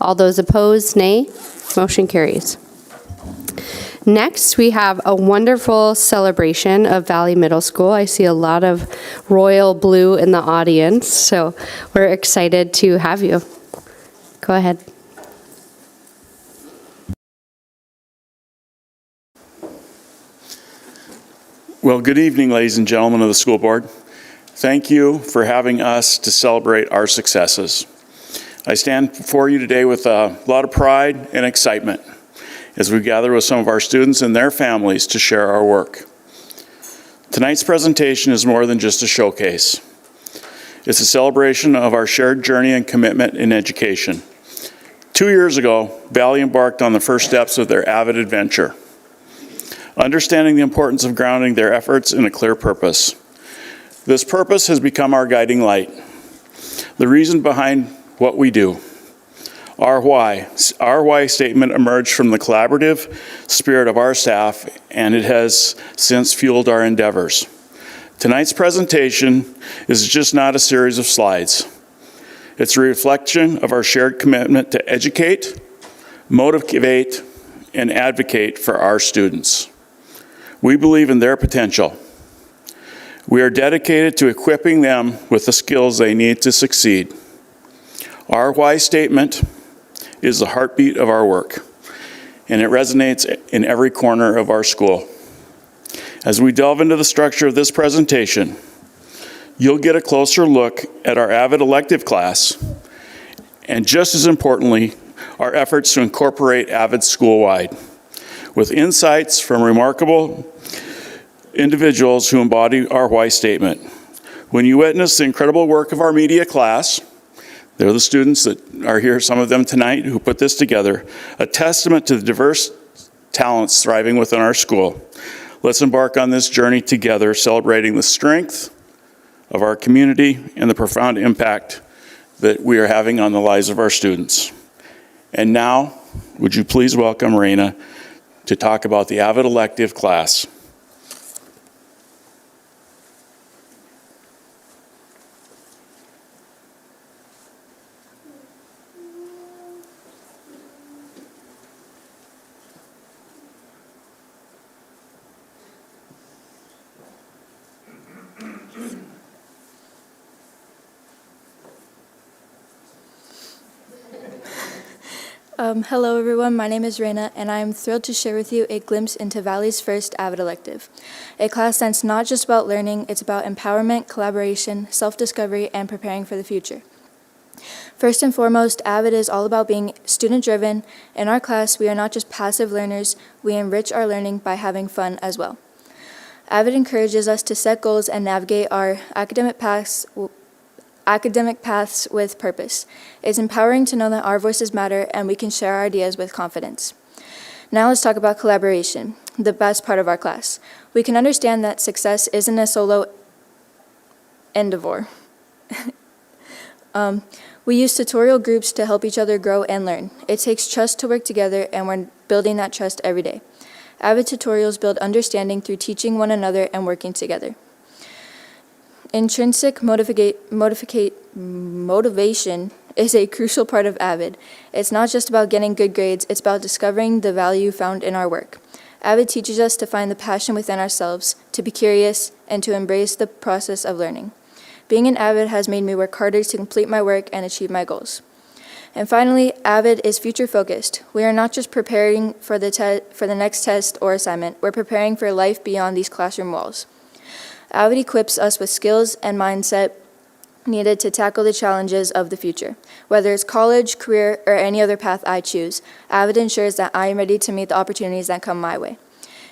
All those opposed, nay. Motion carries. Next, we have a wonderful celebration of Valley Middle School. I see a lot of royal blue in the audience, so we're excited to have you. Go ahead. Well, good evening, ladies and gentlemen of the school board. Thank you for having us to celebrate our successes. I stand before you today with a lot of pride and excitement as we gather with some of our students and their families to share our work. Tonight's presentation is more than just a showcase. It's a celebration of our shared journey and commitment in education. 2 years ago, Valley embarked on the first steps of their AVID adventure, understanding the importance of grounding their efforts in a clear purpose. This purpose has become our guiding light, the reason behind what we do. Our why statement emerged from the collaborative spirit of our staff, and it has since fueled our endeavors. Tonight's presentation is just not a series of slides. It's a reflection of our shared commitment to educate, motivate, and advocate for our students. We believe in their potential. We are dedicated to equipping them with the skills they need to succeed. Our why statement is the heartbeat of our work, and it resonates in every corner of our school. As we delve into the structure of this presentation, you'll get a closer look at our AVID elective class, and just as importantly, our efforts to incorporate AVID school-wide, with insights from remarkable individuals who embody our why statement. When you witness the incredible work of our media class, they're the students that are here, some of them tonight, who put this together, a testament to the diverse talents thriving within our school. Let's embark on this journey together, celebrating the strength of our community and the profound impact that we are having on the lives of our students. And now, would you please welcome Raina to talk about the AVID elective class. Hello everyone, my name is Raina, and I am thrilled to share with you a glimpse into Valley's first AVID elective. A class that's not just about learning, it's about empowerment, collaboration, self-discovery, and preparing for the future. First and foremost, AVID is all about being student-driven. In our class, we are not just passive learners, we enrich our learning by having fun as well. AVID encourages us to set goals and navigate our academic paths with purpose. It's empowering to know that our voices matter and we can share our ideas with confidence. Now let's talk about collaboration, the best part of our class. We can understand that success isn't a solo endeavor. We use tutorial groups to help each other grow and learn. It takes trust to work together, and we're building that trust every day. AVID tutorials build understanding through teaching one another and working together. Intrinsic motivation is a crucial part of AVID. It's not just about getting good grades, it's about discovering the value found in our work. AVID teaches us to find the passion within ourselves, to be curious, and to embrace the process of learning. Being an AVID has made me work harder to complete my work and achieve my goals. And finally, AVID is future-focused. We are not just preparing for the next test or assignment, we're preparing for life beyond these classroom walls. AVID equips us with skills and mindset needed to tackle the challenges of the future. Whether it's college, career, or any other path I choose, AVID ensures that I am ready to meet the opportunities that come my way.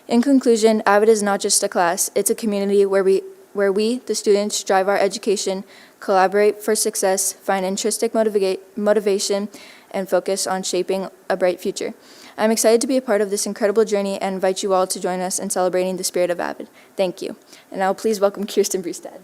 In conclusion, AVID is not just a class, it's a community where we, the students, drive our education, collaborate for success, find intrinsic motivation, and focus on shaping a bright future. I'm excited to be a part of this incredible journey and invite you all to join us in celebrating the spirit of AVID. Thank you. And now please welcome Kirsten Brustad.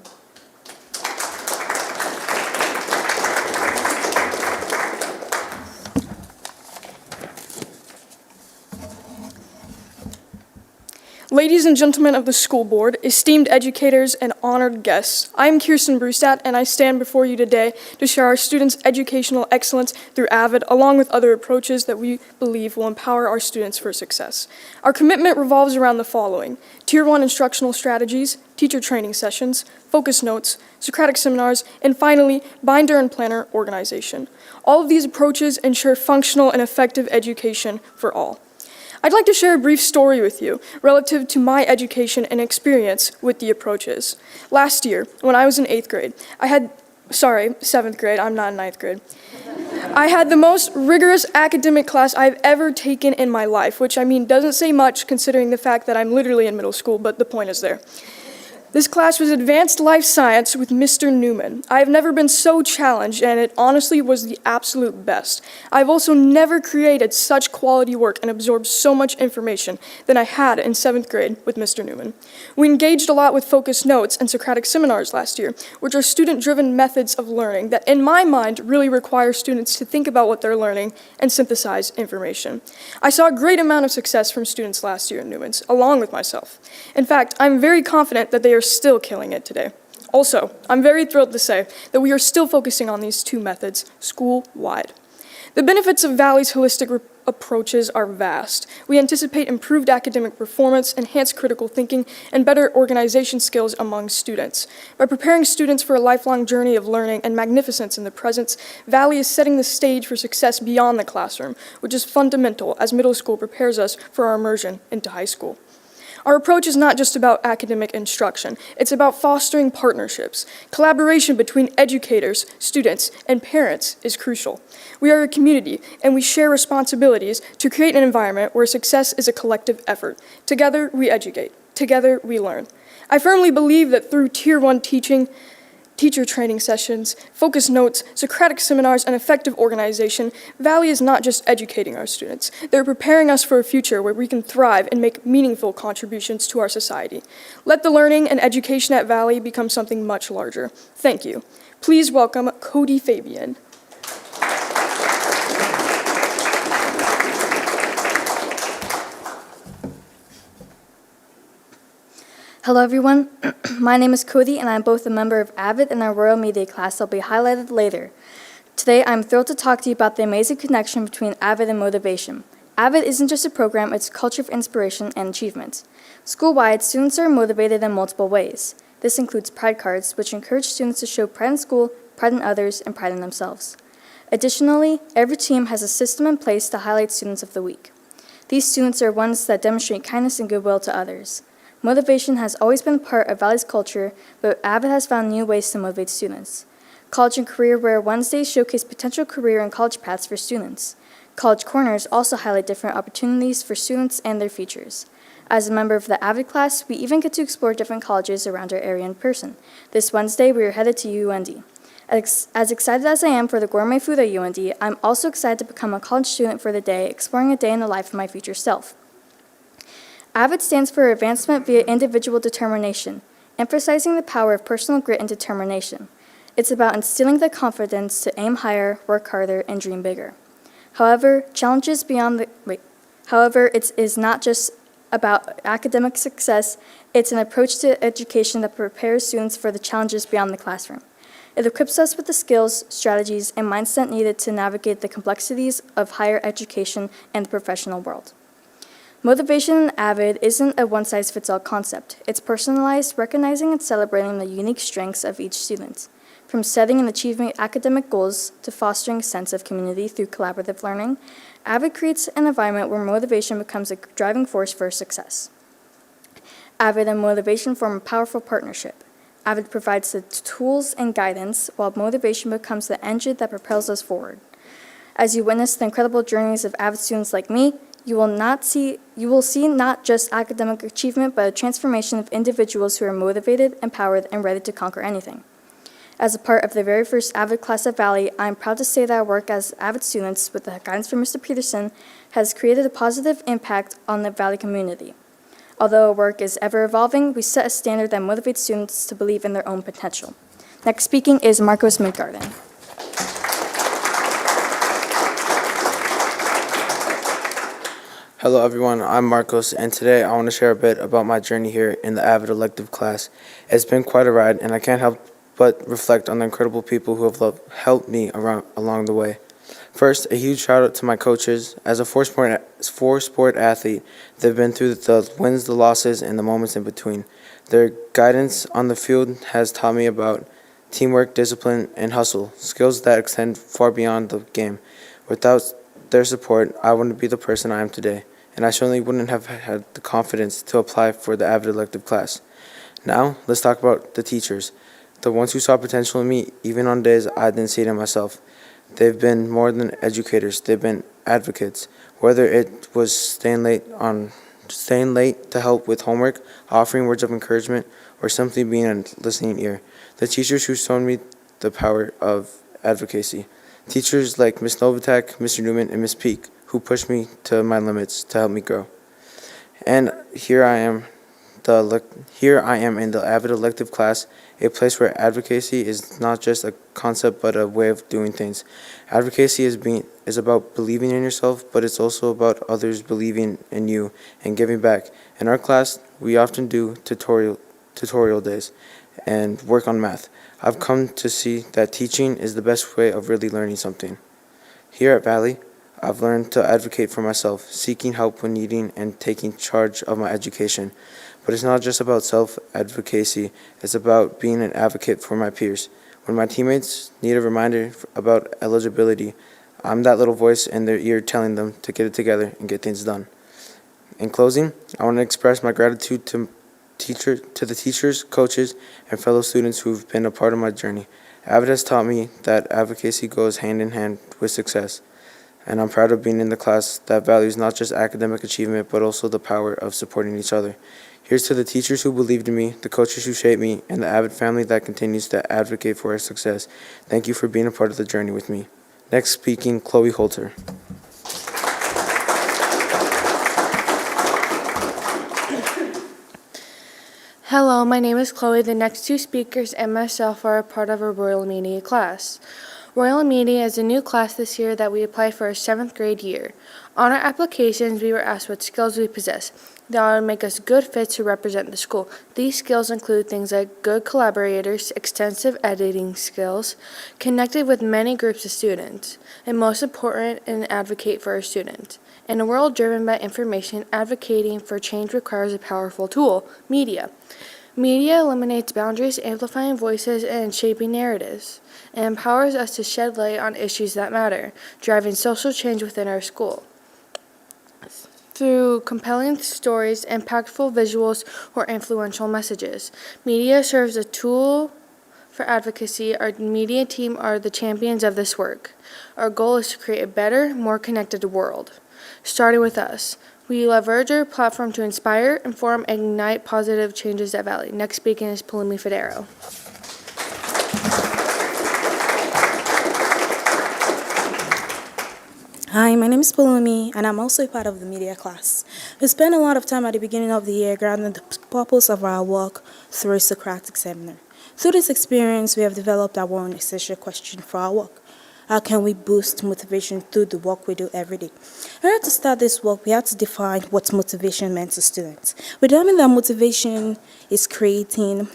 Ladies and gentlemen of the school board, esteemed educators, and honored guests, I am Kirsten Brustat, and I stand before you today to share our students' educational excellence through AVID, along with other approaches that we believe will empower our students for success. Our commitment revolves around the following: Tier 1 instructional strategies, teacher training sessions, focus notes, Socratic seminars, and finally, binder and planner organization. All of these approaches ensure functional and effective education for all. I'd like to share a brief story with you relative to my education and experience with the approaches. Last year, when I was in 7th grade, I'm not in 9th grade. I had the most rigorous academic class I've ever taken in my life, which doesn't say much considering the fact that I'm literally in middle school, but the point is there. This class was Advanced Life Science with Mr. Newman. I have never been so challenged, and it honestly was the absolute best. I've also never created such quality work and absorbed so much information than I had in 7th grade with Mr. Newman. We engaged a lot with focus notes and Socratic seminars last year, which are student-driven methods of learning that, in my mind, really require students to think about what they're learning and synthesize information. I saw a great amount of success from students last year in Newman's, along with myself. In fact, I'm very confident that they are still killing it today. Also, I'm very thrilled to say that we are still focusing on these two methods school-wide. The benefits of Valley's holistic approaches are vast. We anticipate improved academic performance, enhanced critical thinking, and better organization skills among students. By preparing students for a lifelong journey of learning and magnificence in the present, Valley is setting the stage for success beyond the classroom, which is fundamental as middle school prepares us for our immersion into high school. Our approach is not just about academic instruction, it's about fostering partnerships. Collaboration between educators, students, and parents is crucial. We are a community, and we share responsibilities to create an environment where success is a collective effort. Together, we educate. Together, we learn. I firmly believe that through Tier 1 teacher training sessions, focus notes, Socratic seminars, and effective organization, Valley is not just educating our students. They're preparing us for a future where we can thrive and make meaningful contributions to our society. Let the learning and education at Valley become something much larger. Thank you. Please welcome Cody Fabian. Hello everyone, my name is Cody and I'm both a member of AVID and our Royal Media class that will be highlighted later. Today I'm thrilled to talk to you about the amazing connection between AVID and motivation. AVID isn't just a program, it's a culture of inspiration and achievement. School-wide, students are motivated in multiple ways. This includes pride cards, which encourage students to show pride in school, pride in others, and pride in themselves. Additionally, every team has a system in place to highlight students of the week. These students are ones that demonstrate kindness and goodwill to others. Motivation has always been part of Valley's culture, but AVID has found new ways to motivate students. College and Career Wear Wednesdays showcase potential career and college paths for students. College Corners also highlight different opportunities for students and their futures. As a member of the AVID class, we even get to explore different colleges around our area in person. This Wednesday, we are headed to UND. As excited as I am for the gourmet food at UND, I'm also excited to become a college student for the day, exploring a day in the life of my future self. AVID stands for Advancement via Individual Determination, emphasizing the power of personal grit and determination. It's about instilling the confidence to aim higher, work harder, and dream bigger. However, it is not just about academic success, it's an approach to education that prepares students for the challenges beyond the classroom. It equips us with the skills, strategies, and mindset needed to navigate the complexities of higher education and the professional world. Motivation in AVID isn't a one-size-fits-all concept. It's personalized, recognizing and celebrating the unique strengths of each student. From setting and achieving academic goals to fostering a sense of community through collaborative learning, AVID creates an environment where motivation becomes a driving force for success. AVID and motivation form a powerful partnership. AVID provides the tools and guidance, while motivation becomes the engine that propels us forward. As you witness the incredible journeys of AVID students like me, you will see not just academic achievement, but a transformation of individuals who are motivated, empowered, and ready to conquer anything. As a part of the very first AVID class at Valley, I am proud to say that our work as AVID students, with the guidance from Mr. Peterson, has created a positive impact on the Valley community. Although our work is ever evolving, we set a standard that motivates students to believe in their own potential. Next speaking is Marcos Midgarden. Hello everyone, I'm Marcos, and today I want to share a bit about my journey here in the AVID elective class. It's been quite a ride, and I can't help but reflect on the incredible people who have helped me along the way. First, a huge shout out to my coaches. As a four-sport athlete, they've been through the wins, the losses, and the moments in between. Their guidance on the field has taught me about teamwork, discipline, and hustle, skills that extend far beyond the game. Without their support, I wouldn't be the person I am today, and I certainly wouldn't have had the confidence to apply for the AVID elective class. Now, let's talk about the teachers, the ones who saw potential in me even on days I didn't see it in myself. They've been more than educators, they've been advocates, whether it was staying late to help with homework, offering words of encouragement, or simply being a listening ear. The teachers who showed me the power of advocacy. Teachers like Ms. Novatek, Mr. Newman, and Ms. Peak, who pushed me to my limits to help me grow. And here I am in the AVID elective class, a place where advocacy is not just a concept but a way of doing things. Advocacy is about believing in yourself, but it's also about others believing in you and giving back. In our class, we often do tutorial days and work on math. I've come to see that teaching is the best way of really learning something. Here at Valley, I've learned to advocate for myself, seeking help when needing and taking charge of my education. But it's not just about self-advocacy, it's about being an advocate for my peers. When my teammates need a reminder about eligibility, I'm that little voice in their ear telling them to get it together and get things done. In closing, I want to express my gratitude to the teachers, coaches, and fellow students who've been a part of my journey. AVID has taught me that advocacy goes hand in hand with success, and I'm proud of being in the class that values not just academic achievement, but also the power of supporting each other. Here's to the teachers who believed in me, the coaches who shaped me, and the AVID family that continues to advocate for our success. Thank you for being a part of the journey with me. Next speaking, Chloe Holter. Hello, my name is Chloe. The next two speakers and myself are a part of our Royal Media class. Royal Media is a new class this year that we applied for our 7th grade year. On our applications, we were asked what skills we possess that would make us good fits to represent the school. These skills include things like good collaborators, extensive editing skills, connected with many groups of students, and most important, an advocate for our students. In a world driven by information, advocating for change requires a powerful tool, media. Media eliminates boundaries, amplifying voices, and shaping narratives, and empowers us to shed light on issues that matter, driving social change within our school. Through compelling stories, impactful visuals, or influential messages, media serves a tool for advocacy. Our media team are the champions of this work. Our goal is to create a better, more connected world. Starting with us, we leverage our platform to inspire, inform, and ignite positive changes at Valley. Next speaking is Palumi Federo. Hi, my name is Palumi, and I'm also a part of the media class. We spent a lot of time at the beginning of the year grounding the purpose of our work through a Socratic seminar. Through this experience, we have developed our own essential question for our work. How can we boost motivation through the work we do every day? In order to start this work, we have to define what motivation meant to students. We determined that motivation is creating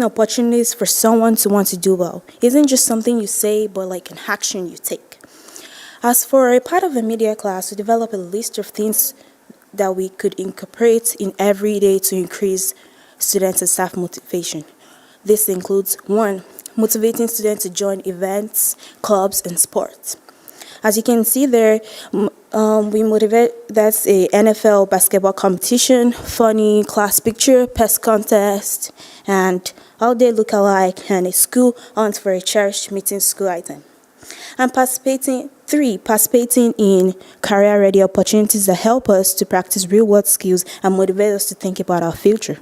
opportunities for someone to want to do well. It isn't just something you say, but like an action you take. As for a part of the media class, we developed a list of things that we could incorporate in every day to increase students and staff motivation. This includes 1. Motivating students to join events, clubs, and sports. As you can see there, we motivate, that's a NFL basketball competition, funny class picture, pest contest, and all-day look-alike, and a school hunt for a cherished meeting school item. And participating in career-ready opportunities that help us to practice real-world skills and motivate us to think about our future.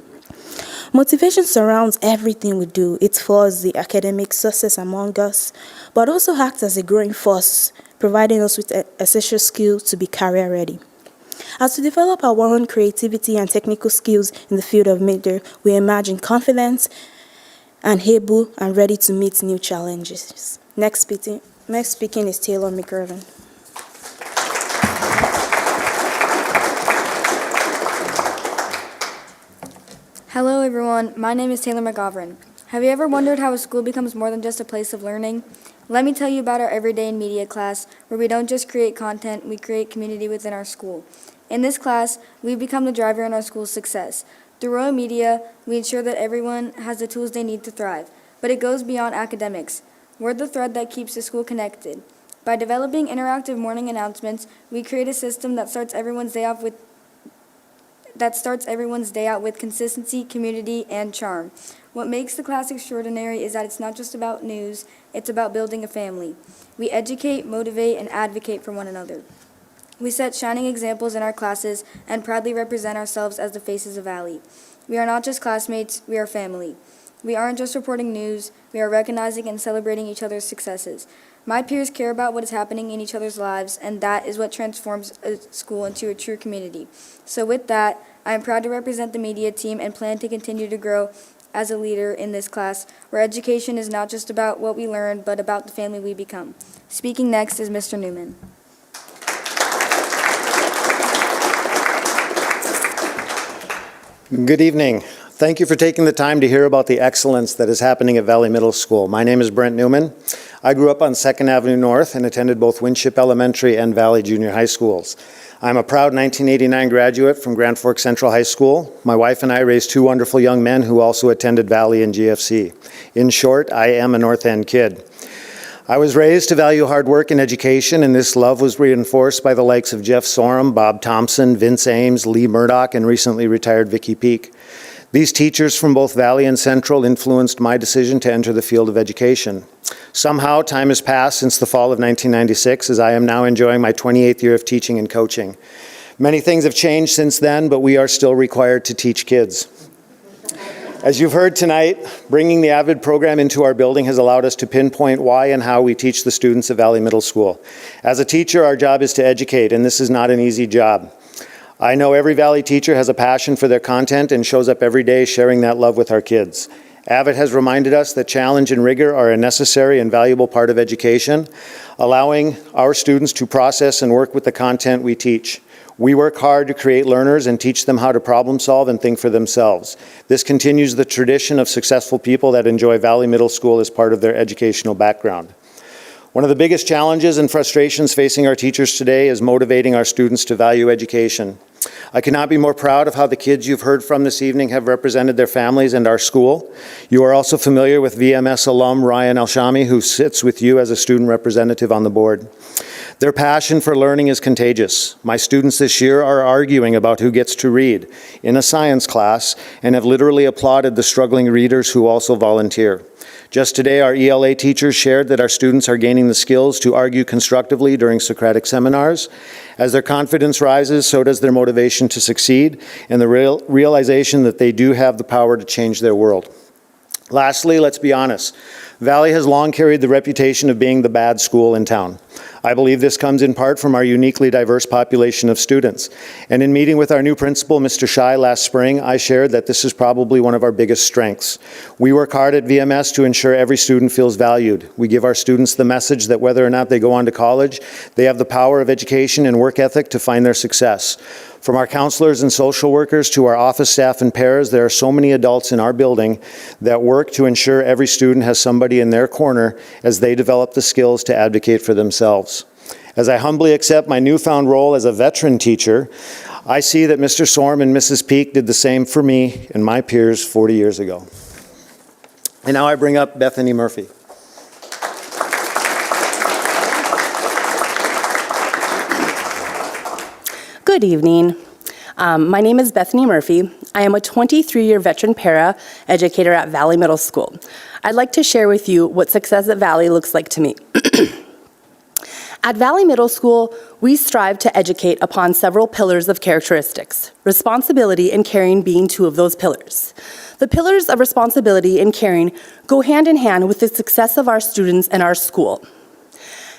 Motivation surrounds everything we do. It fuels the academic success among us, but also acts as a growing force, providing us with essential skills to be career-ready. As we develop our own creativity and technical skills in the field of media, we imagine confident and able and ready to meet new challenges. Next speaking is Taylor McGurven. Hello, everyone. My name is Taylor McGovern. Have you ever wondered how a school becomes more than just a place of learning? Let me tell you about our Everyday in Media class, where we don't just create content, we create community within our school. In this class, we become the driver in our school's success. Through Royal Media, we ensure that everyone has the tools they need to thrive, but it goes beyond academics. We're the thread that keeps the school connected. By developing interactive morning announcements, we create a system that starts everyone's day out with consistency, community, and charm. What makes the class extraordinary is that it's not just about news, it's about building a family. We educate, motivate, and advocate for one another. We set shining examples in our classes and proudly represent ourselves as the faces of Valley. We are not just classmates, we are family. We aren't just reporting news, we are recognizing and celebrating each other's successes. My peers care about what is happening in each other's lives, and that is what transforms a school into a true community. So with that, I am proud to represent the media team and plan to continue to grow as a leader in this class, where education is not just about what we learn, but about the family we become. Speaking next is Mr. Newman. Good evening. Thank you for taking the time to hear about the excellence that is happening at Valley Middle School. My name is Brent Newman. I grew up on 2nd Avenue North and attended both Winship Elementary and Valley Junior High Schools. I'm a proud 1989 graduate from Grand Forks Central High School. My wife and I raised two wonderful young men who also attended Valley and GFC. In short, I am a North End kid. I was raised to value hard work and education, and this love was reinforced by the likes of Jeff Sorum, Bob Thompson, Vince Ames, Lee Murdoch, and recently retired Vicki Peak. These teachers from both Valley and Central influenced my decision to enter the field of education. Somehow, time has passed since the fall of 1996, as I am now enjoying my 28th year of teaching and coaching. Many things have changed since then, but we are still required to teach kids. As you've heard tonight, bringing the AVID program into our building has allowed us to pinpoint why and how we teach the students of Valley Middle School. As a teacher, our job is to educate, and this is not an easy job. I know every Valley teacher has a passion for their content and shows up every day sharing that love with our kids. AVID has reminded us that challenge and rigor are a necessary and valuable part of education, allowing our students to process and work with the content we teach. We work hard to create learners and teach them how to problem solve and think for themselves. This continues the tradition of successful people that enjoy Valley Middle School as part of their educational background. One of the biggest challenges and frustrations facing our teachers today is motivating our students to value education. I cannot be more proud of how the kids you've heard from this evening have represented their families and our school. You are also familiar with VMS alum Ryan Alshami, who sits with you as a student representative on the board. Their passion for learning is contagious. My students this year are arguing about who gets to read in a science class and have literally applauded the struggling readers who also volunteer. Just today, our ELA teachers shared that our students are gaining the skills to argue constructively during Socratic seminars. As their confidence rises, so does their motivation to succeed and the realization that they do have the power to change their world. Lastly, let's be honest. Valley has long carried the reputation of being the bad school in town. I believe this comes in part from our uniquely diverse population of students. And in meeting with our new principal, Mr. Shai, last spring, I shared that this is probably one of our biggest strengths. We work hard at VMS to ensure every student feels valued. We give our students the message that whether or not they go on to college, they have the power of education and work ethic to find their success. From our counselors and social workers to our office staff and paras, there are so many adults in our building that work to ensure every student has somebody in their corner as they develop the skills to advocate for themselves. As I humbly accept my newfound role as a veteran teacher, I see that Mr. Sorm and Mrs. Peak did the same for me and my peers 40 years ago. And now I bring up Bethany Murphy. Good evening. My name is Bethany Murphy. I am a 23-year veteran para educator at Valley Middle School. I'd like to share with you what success at Valley looks like to me. At Valley Middle School, we strive to educate upon several pillars of characteristics, responsibility and caring being two of those pillars. The pillars of responsibility and caring go hand in hand with the success of our students and our school.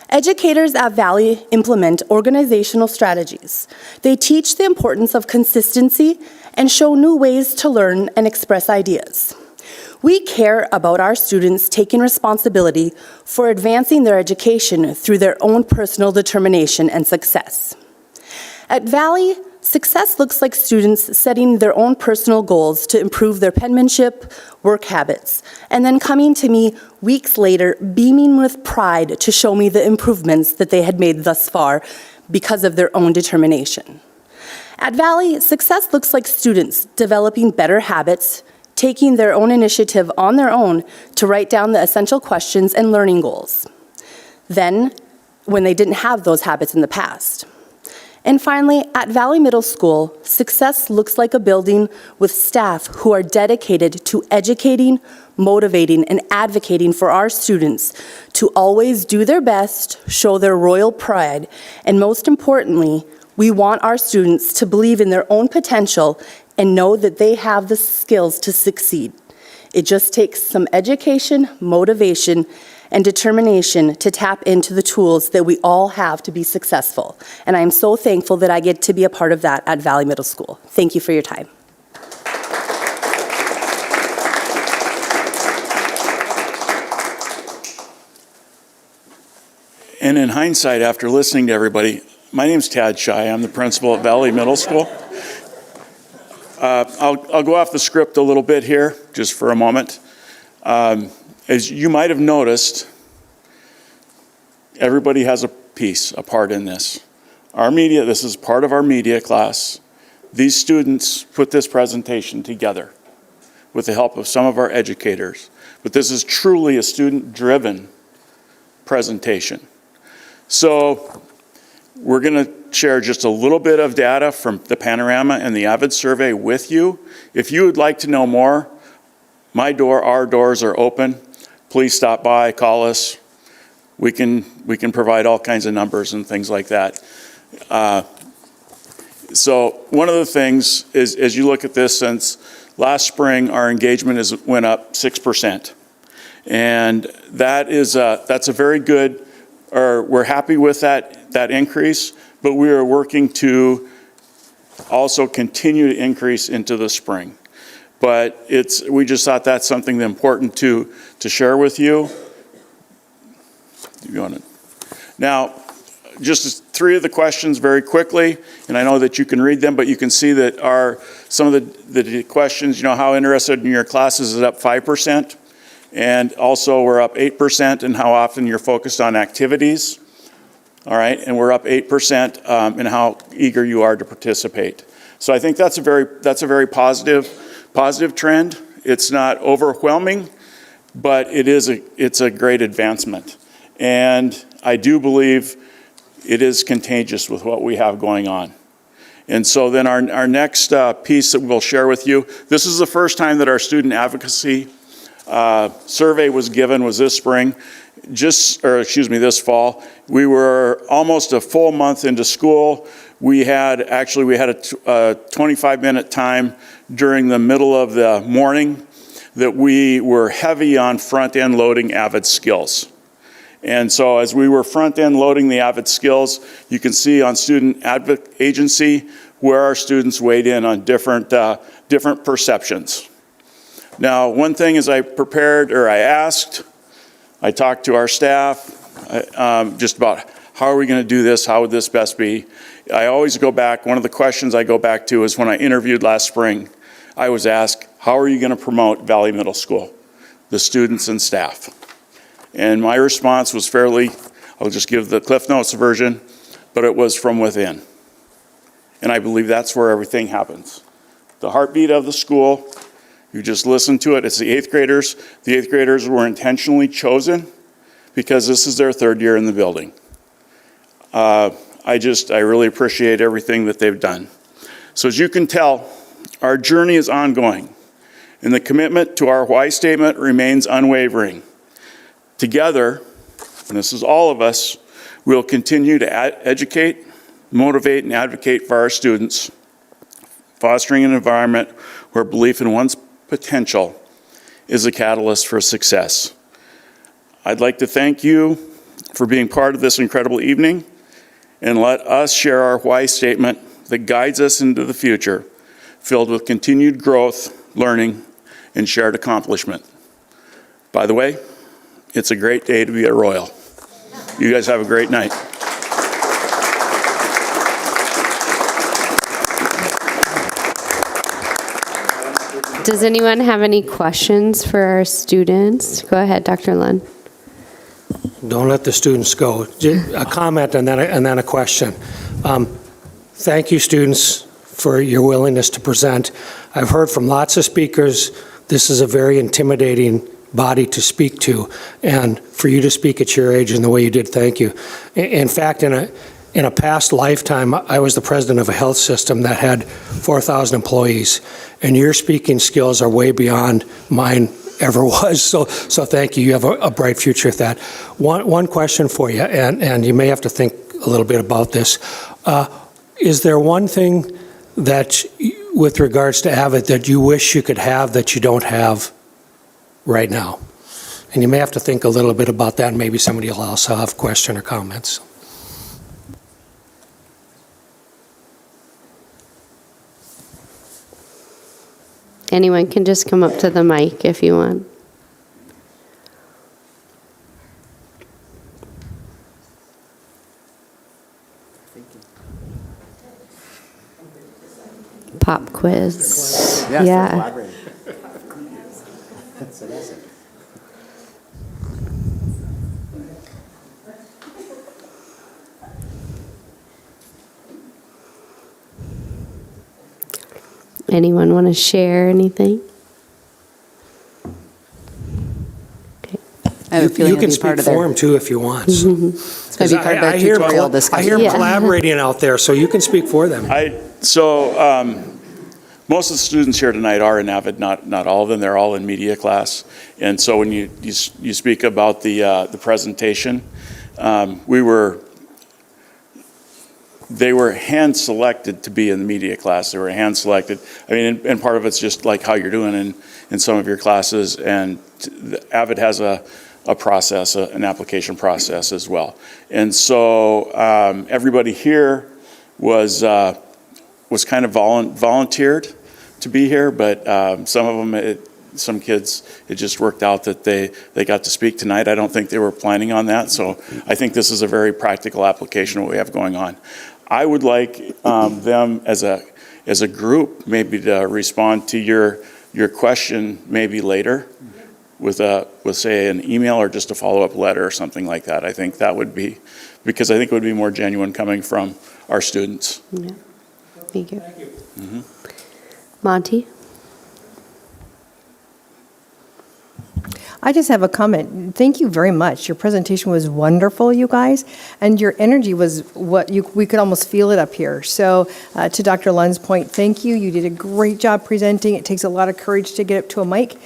Educators at Valley implement organizational strategies. They teach the importance of consistency and show new ways to learn and express ideas. We care about our students taking responsibility for advancing their education through their own personal determination and success. At Valley, Success looks like students setting their own personal goals to improve their penmanship, work habits, and then coming to me weeks later, beaming with pride to show me the improvements that they had made thus far because of their own determination. At Valley, success looks like students developing better habits, taking their own initiative on their own to write down the essential questions and learning goals. Then, when they didn't have those habits in the past. And finally, at Valley Middle School, success looks like a building with staff who are dedicated to educating, motivating, and advocating for our students to always do their best, show their royal pride, and most importantly, we want our students to believe in their own potential and know that they have the skills to succeed. It just takes some education, motivation, and determination to tap into the tools that we all have to be successful. And I am so thankful that I get to be a part of that at Valley Middle School. Thank you for your time. And in hindsight, after listening to everybody, my name's Tad Shy. I'm the principal at Valley Middle School. I'll go off the script a little bit here, just for a moment. As you might have noticed, everybody has a piece, a part in this. This is part of our media class. These students put this presentation together with the help of some of our educators. But this is truly a student-driven presentation. So we're going to share just a little bit of data from the Panorama and the AVID survey with you. If you would like to know more, our doors are open. Please stop by, call us. We can provide all kinds of numbers and things like that. So one of the things is, as you look at this, since last spring, our engagement went up 6%. And that's a very good, we're happy with that increase, but we are working to also continue to increase into the spring. But we just thought that's something important to share with you. Now, just 3 of the questions very quickly, and I know that you can read them, but you can see that some of the questions, how interested in your classes is up 5%, and also we're up 8% in how often you're focused on activities, all right, and we're up 8% in how eager you are to participate. So I think that's a very positive trend. It's not overwhelming, but it's a great advancement. And I do believe it is contagious with what we have going on. And so then our next piece that we'll share with you, this is the first time that our student advocacy survey was this spring, this fall. We were almost a full month into school. We had a 25-minute time during the middle of the morning that we were heavy on front-end loading AVID skills. And so as we were front-end loading the AVID skills, you can see on student agency where our students weighed in on different perceptions. Now, one thing is I talked to our staff just about how are we going to do this, how would this best be. I always go back, one of the questions I go back to is when I interviewed last spring, I was asked, how are you going to promote Valley Middle School, the students and staff? And my response was I'll just give the Cliff Notes version, but it was from within. And I believe that's where everything happens. The heartbeat of the school, you just listen to it. It's the 8th graders. The 8th graders were intentionally chosen because this is their 3rd year in the building. I really appreciate everything that they've done. So as you can tell, our journey is ongoing, and the commitment to our why statement remains unwavering. Together, and this is all of us, we'll continue to educate, motivate, and advocate for our students, fostering an environment where belief in one's potential is a catalyst for success. I'd like to thank you for being part of this incredible evening, and let us share our why statement that guides us into the future, filled with continued growth, learning, and shared accomplishment. By the way, it's a great day to be at Royal. You guys have a great night. Does anyone have any questions for our students? Go ahead, Dr. Lund. Don't let the students go. A comment and then a question. Thank you, students, for your willingness to present. I've heard from lots of speakers, this is a very intimidating body to speak to, and for you to speak at your age and the way you did, thank you. In fact, in a past lifetime, I was the president of a health system that had 4,000 employees, and your speaking skills are way beyond mine ever was, so thank you. You have a bright future with that. One question for you, and you may have to think a little bit about this. Is there one thing that, with regards to AVID, that you wish you could have that you don't have right now? And you may have to think a little bit about that, and maybe somebody will also have a question or comments. Anyone can just come up to the mic if you want. Pop quiz. Yeah. Anyone want to share anything? Okay. I have a feeling You can it'll be part speak of for their, him too if you want. So. it's going to be part of their tutorial discussion. I hear them Yeah. collaborating out there, so you can speak for them. Most of the students here tonight are in AVID, not all of them. They're all in media class. And so when you speak about the presentation, they were hand-selected to be in the media class. They were hand-selected. I mean, and part of it's just like how you're doing in some of your classes. And AVID has a process, an application process as well. And so everybody here was kind of volunteered to be here, but some of them, some kids, it just worked out that they got to speak tonight. I don't think they were planning on that, so I think this is a very practical application of what we have going on. I would like them as a group maybe to respond to your question maybe later with say an email or just a follow-up letter or something like that. I think that would be, because I think it would be more genuine coming from our students. Yeah. Thank you. Mm-hmm. Monty? I just have a comment. Thank you very much. Your presentation was wonderful, you guys, and your energy was we could almost feel it up here. So to Dr. Lund's point, thank you. You did a great job presenting. It takes a lot of courage to get up to a mic,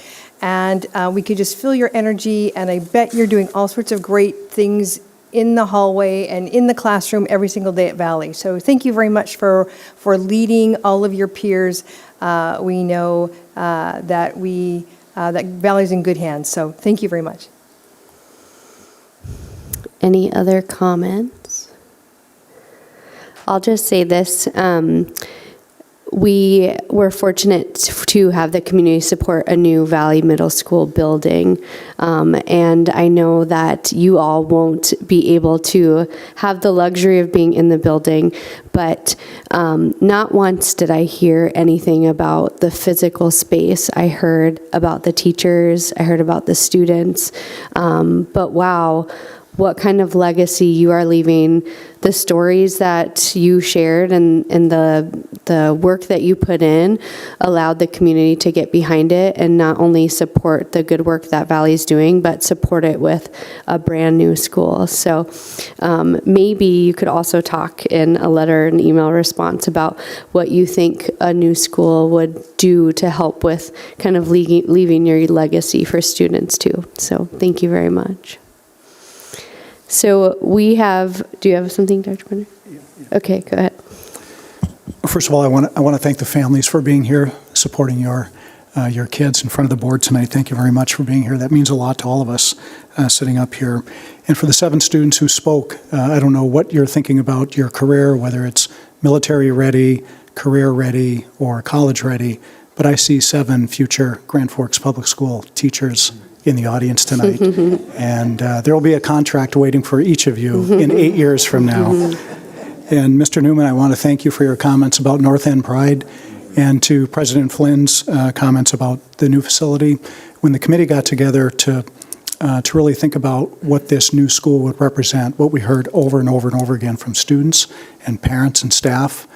and we could just feel your energy, and I bet you're doing all sorts of great things in the hallway and in the classroom every single day at Valley. So thank you very much for leading all of your peers. We know that Valley's in good hands, so thank you very much. Any other comments? I'll just say this. We were fortunate to have the community support a new Valley Middle School building, and I know that you all won't be able to have the luxury of being in the building, but not once did I hear anything about the physical space. I heard about the teachers, I heard about the students, but wow, what kind of legacy you are leaving. The stories that you shared and the work that you put in allowed the community to get behind it and not only support the good work that Valley's doing, but support it with a brand new school. So maybe you could also talk in a letter and email response about what you think a new school would do to help with kind of leaving your legacy for students too. So thank you very much. So we have, do you have something, Dr. Brenner? Yeah. Okay, go ahead. First of all, I want to thank the families for being here, supporting your kids in front of the board tonight. Thank you very much for being here. That means a lot to all of us sitting up here. And for the 7 students who spoke, I don't know what you're thinking about your career, whether it's military ready, career ready, or college ready, but I see 7 future Grand Forks Public School teachers in the audience tonight. And there will be a contract waiting for each of you in 8 years from now. And Mr. Newman, I want to thank you for your comments about North End Pride. And to President Flynn's comments about the new facility, when the committee got together to really think about what this new school would represent, what we heard over and over and over again from students and parents and staff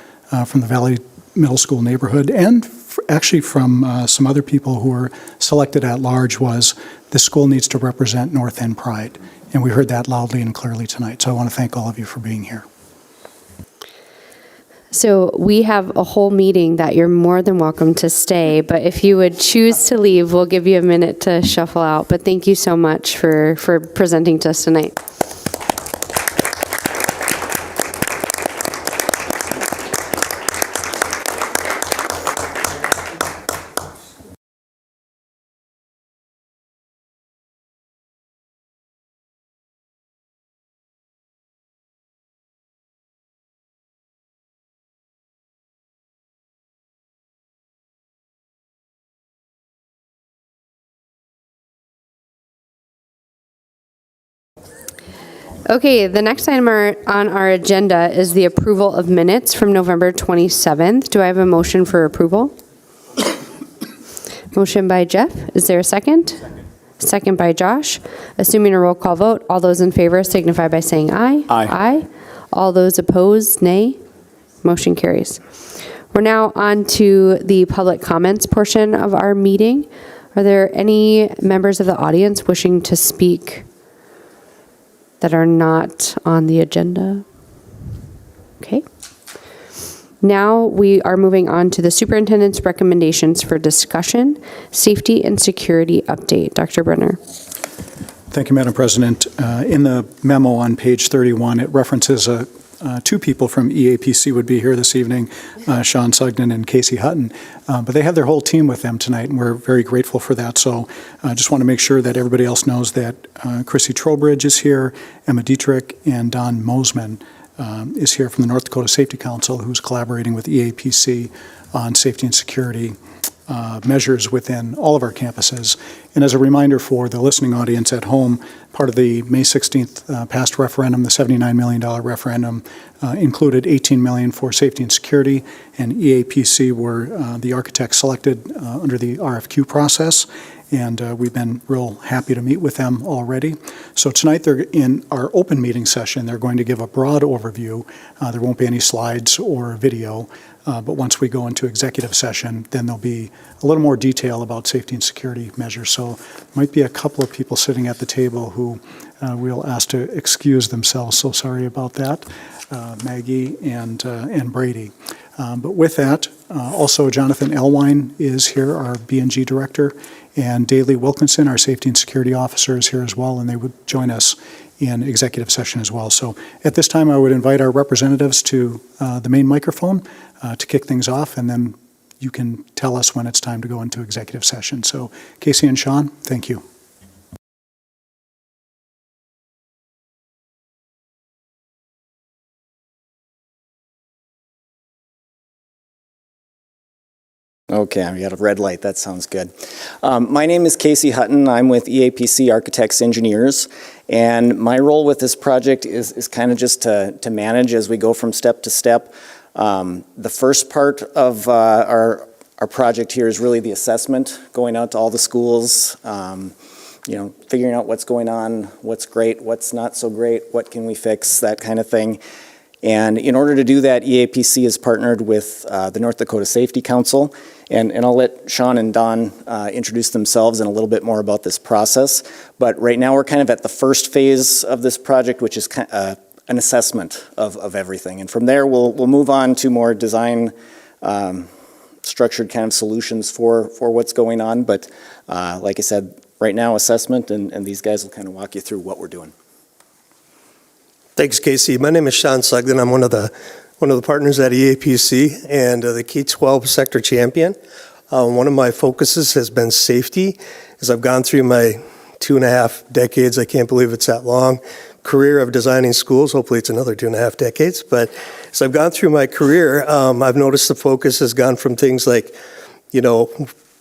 from the Valley Middle School neighborhood, and actually from some other people who were selected at large, was this school needs to represent North End pride. And we heard that loudly and clearly tonight. So I want to thank all of you for being here. So we have a whole meeting that you're more than welcome to stay, but if you would choose to leave, we'll give you a minute to shuffle out. But thank you so much for presenting to us tonight. Okay, the next item on our agenda is the approval of minutes from November 27th. Do I have a motion for approval? Motion by Jeff. Is there a second? Second by Josh. Assuming a roll call vote, all those in favor signify by saying aye. Aye. All those opposed, nay. Motion carries. We're now on to the public comments portion of our meeting. Are there any members of the audience wishing to speak that are not on the agenda? Okay. Now we are moving on to the superintendent's recommendations for discussion, safety and security update. Dr. Brenner. Thank you, Madam President. In the memo on page 31, it references two people from EAPC would be here this evening, Sean Sugden and Casey Hutton. But they have their whole team with them tonight, and we're very grateful for that. So I just want to make sure that everybody else knows that Chrissy Trowbridge is here, Emma Dietrich, and Don Mosman is here from the North Dakota Safety Council, who's collaborating with EAPC on safety and security measures within all of our campuses. And as a reminder for the listening audience at home, part of the May 16th past referendum, the $79 million referendum, included $18 million for safety and security, and EAPC were the architects selected under the RFQ process. And we've been real happy to meet with them already. So tonight, they're in our open meeting session. They're going to give a broad overview. There won't be any slides or video. But once we go into executive session, then there'll be a little more detail about safety and security measures. So might be a couple of people sitting at the table who we'll ask to excuse themselves. So sorry about that, Maggie and Brady. But with that, also Jonathan Elwine is here, our B&G director, and Daley Wilkinson, our safety and security officer, is here as well, and they would join us in executive session as well. So at this time, I would invite our representatives to the main microphone to kick things off, and then you can tell us when it's time to go into executive session. So Casey and Sean, thank you. Okay, we got a red light. That sounds good. My name is Casey Hutton. I'm with EAPC Architects Engineers, and my role with this project is kind of just to manage as we go from step to step. The first part of our project here is really the assessment, going out to all the schools, figuring out what's going on, what's great, what's not so great, what can we fix, that kind of thing. And in order to do that, EAPC has partnered with the North Dakota Safety Council, and I'll let Sean and Don introduce themselves and a little bit more about this process. But right now we're kind of at the first phase of this project, which is an assessment of everything. And from there, we'll move on to more design structured kind of solutions for what's going on. But like I said, right now assessment, and these guys will kind of walk you through what we're doing. Thanks, Casey. My name is Sean Sugden. I'm one of the partners at EAPC and the K-12 sector champion. One of my focuses has been safety. As I've gone through my 2.5 decades, I can't believe it's that long, career of designing schools. Hopefully it's another 2.5 decades. But as I've gone through my career, I've noticed the focus has gone from things like,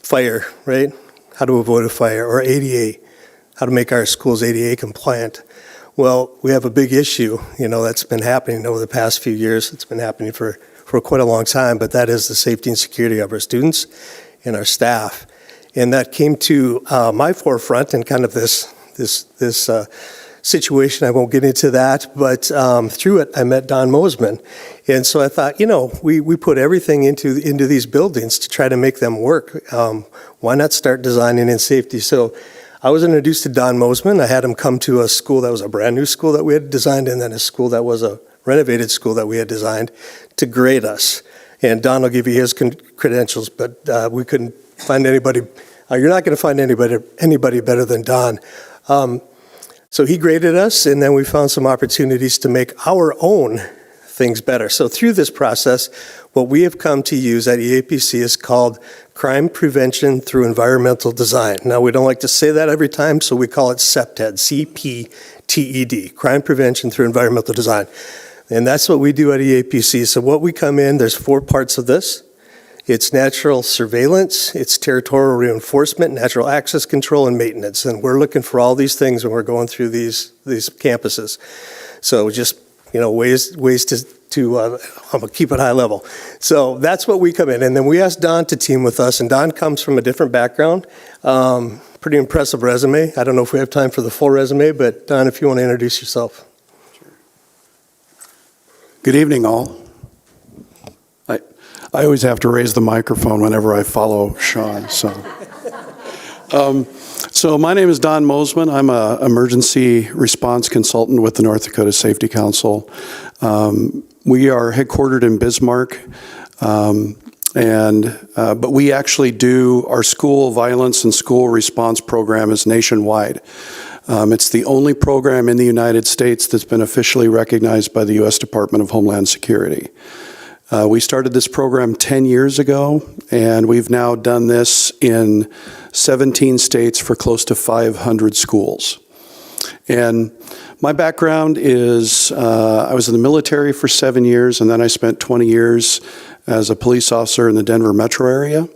fire, right? How to avoid a fire, or ADA, how to make our schools ADA compliant. Well, we have a big issue, that's been happening over the past few years. It's been happening for for quite a long time, but that is the safety and security of our students and our staff. And that came to my forefront in kind of this situation. I won't get into that, but through it, I met Don Mosman. And so I thought, we put everything into these buildings to try to make them work. Why not start designing in safety? So I was introduced to Don Mosman. I had him come to a school that was a brand new school that we had designed, and then a school that was a renovated school that we had designed to grade us. And Don will give you his credentials, but we couldn't find anybody. You're not going to find anybody better than Don. So he graded us, and then we found some opportunities to make our own things better. So through this process, what we have come to use at EAPC is called crime prevention through environmental design. Now, we don't like to say that every time, so we call it CPTED, C-P-T-E-D, crime prevention through environmental design. And that's what we do at EAPC. So what we come in, there's 4 parts of this. It's natural surveillance, it's territorial reinforcement, natural access control, and maintenance. And we're looking for all these things when we're going through these campuses. So just, ways to I'm gonna keep it high level. So that's what we come in. And then we asked Don to team with us, and Don comes from a different background. Pretty impressive resume. I don't know if we have time for the full resume, but Don, if you want to introduce yourself. Good evening, all. I always have to raise the microphone whenever I follow Sean. So my name is Don Mosman. I'm an emergency response consultant with the North Dakota Safety Council. We are headquartered in Bismarck, but we actually do our school violence and school response program is nationwide. It's the only program in the United States that's been officially recognized by the U.S. Department of Homeland Security. We started this program 10 years ago, and we've now done this in 17 states for close to 500 schools. And my background is I was in the military for 7 years, and then I spent 20 years as a police officer in the Denver metro area.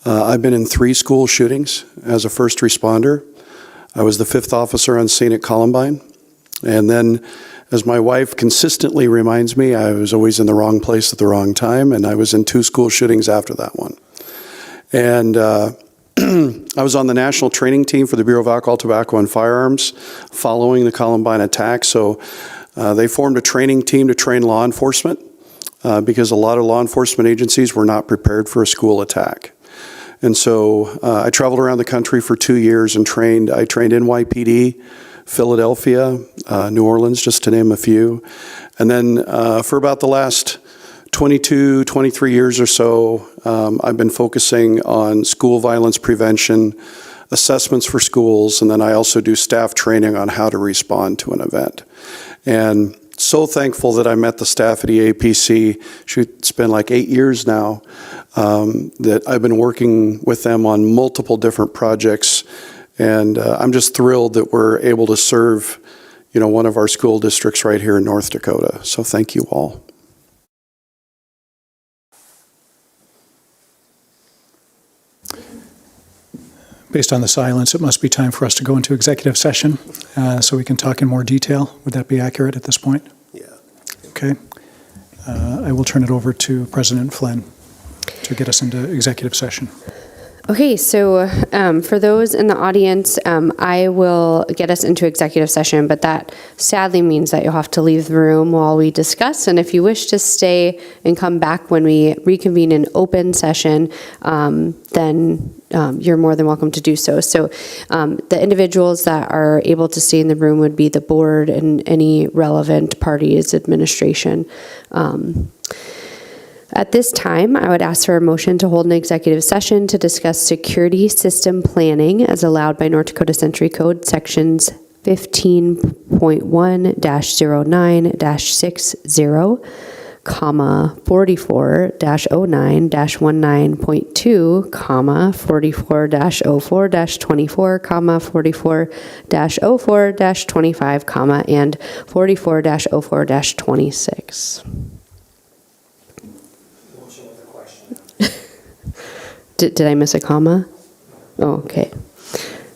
I've been in 3 school shootings as a first responder. I was the 5th officer on scene at Columbine. And then, as my wife consistently reminds me, I was always in the wrong place at the wrong time, and I was in 2 school shootings after that one. And I was on the national training team for the Bureau of Alcohol, Tobacco, and Firearms following the Columbine attack. So they formed a training team to train law enforcement because a lot of law enforcement agencies were not prepared for a school attack. And so I traveled around the country for 2 years and trained. I trained NYPD, Philadelphia, New Orleans, just to name a few. And then for about the last 22, 23 years or so, I've been focusing on school violence prevention, assessments for schools, and then I also do staff training on how to respond to an event. And so thankful that I met the staff at EAPC. It's been like 8 years now that I've been working with them on multiple different projects. And I'm just thrilled that we're able to serve, one of our school districts right here in North Dakota. So thank you all. Based on the silence, it must be time for us to go into executive session so we can talk in more detail. Would that be accurate at this point? Yeah. Okay. I will turn it over to President Flynn to get us into executive session. Okay, so for those in the audience, I will get us into executive session, but that sadly means that you'll have to leave the room while we discuss. And if you wish to stay and come back when we reconvene in open session, then you're more than welcome to do so. So the individuals that are able to stay in the room would be the board and any relevant parties, administration. At this time, I would ask for a motion to hold an executive session to discuss security system planning as allowed by North Dakota Century Code sections 15.1-09-60, 44-09-19.2, 44-04-24, 44-04-25, and 44-04-26. Did I miss a comma? Oh, okay.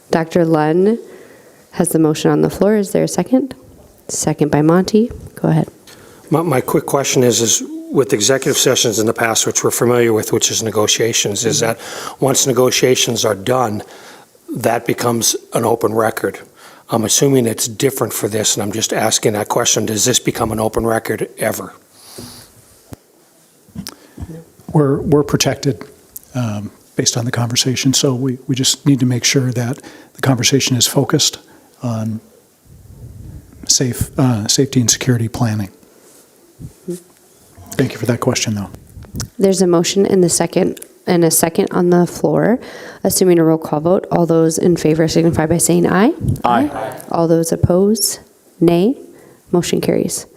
Dr. Lunn has the motion on the floor. Is there a second? Second by Monty. Go ahead. My quick question is with executive sessions in the past, which we're familiar with, which is negotiations, is that once negotiations are done, that becomes an open record. I'm assuming it's different for this, and I'm just asking that question. Does this become an open record ever? We're protected based on the conversation, so we just need to make sure that the conversation is focused on safety and security planning. Thank you for that question, though. There's a motion in a second on the floor. Assuming a roll call vote, all those in favor signify by saying aye. Aye. All those opposed, nay. Motion carries.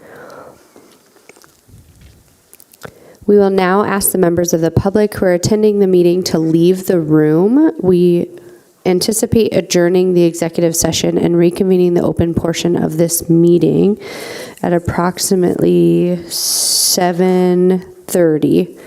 We will now ask the members of the public who are attending the meeting to leave the room. We anticipate adjourning the executive session and reconvening the open portion of this meeting at approximately 7:30.